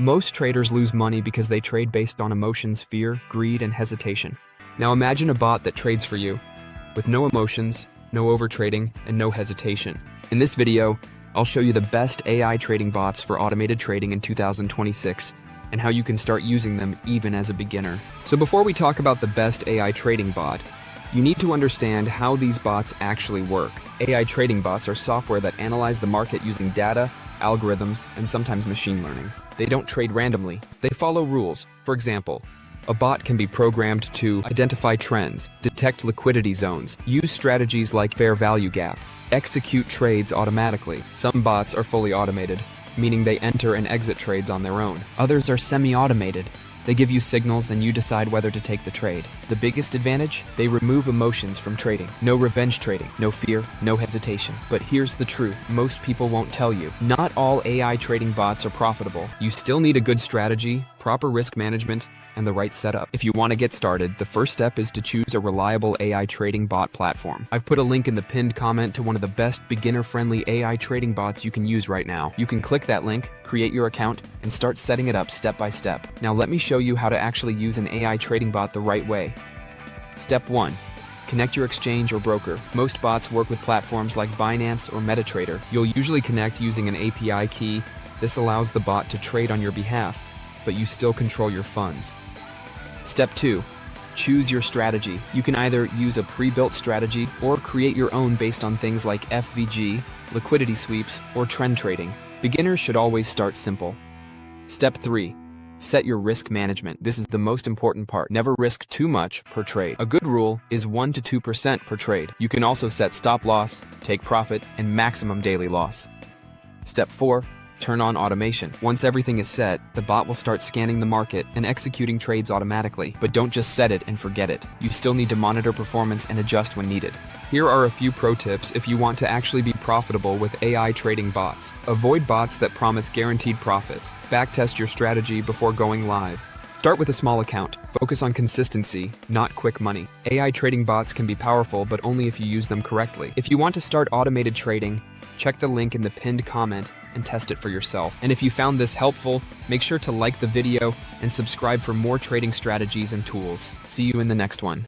Most traders lose money because they trade based on emotions, fear, greed, and hesitation. Now imagine a bot that trades for you, with no emotions, no overtrading, and no hesitation. In this video, I'll show you the best AI trading bots for automated trading in 2026, and how you can start using them even as a beginner. So before we talk about the best AI trading bot, you need to understand how these bots actually work. AI trading bots are software that analyze the market using data, algorithms, and sometimes machine learning. They don't trade randomly. They follow rules. For example, a bot can be programmed to identify trends, detect liquidity zones, use strategies like fair value gap, execute trades automatically. Some bots are fully automated, meaning they enter and exit trades on their own. Others are semi-automated. They give you signals and you decide whether to take the trade. The biggest advantage? They remove emotions from trading. No revenge trading, no fear, no hesitation. But here's the truth, most people won't tell you. Not all AI trading bots are profitable. You still need a good strategy, proper risk management, and the right setup. If you want to get started, the first step is to choose a reliable AI trading bot platform. I've put a link in the pinned comment to one of the best beginner-friendly AI trading bots you can use right now. You can click that link, create your account, and start setting it up step by step. Now let me show you how to actually use an AI trading bot the right way. Step 1. Connect your exchange or broker. Most bots work with platforms like Binance or MetaTrader. You'll usually connect using an API key. This allows the bot to trade on your behalf, but you still control your funds. Step 2. Choose your strategy. You can either use a pre-built strategy or create your own based on things like FVG, liquidity sweeps, or trend trading. Beginners should always start simple. Step 3. Set your risk management. This is the most important part. Never risk too much per trade. A good rule is 1 to 2% per trade. You can also set stop loss, take profit, and maximum daily loss. Step 4. Turn on automation. Once everything is set, the bot will start scanning the market and executing trades automatically. But don't just set it and forget it. You still need to monitor performance and adjust when needed. Here are a few pro tips if you want to actually be profitable with AI trading bots. Avoid bots that promise guaranteed profits. Backtest your strategy before going live. Start with a small account. Focus on consistency, not quick money. AI trading bots can be powerful, but only if you use them correctly. If you want to start automated trading, check the link in the pinned comment and test it for yourself. And if you found this helpful, make sure to like the video and subscribe for more trading strategies and tools. See you in the next one.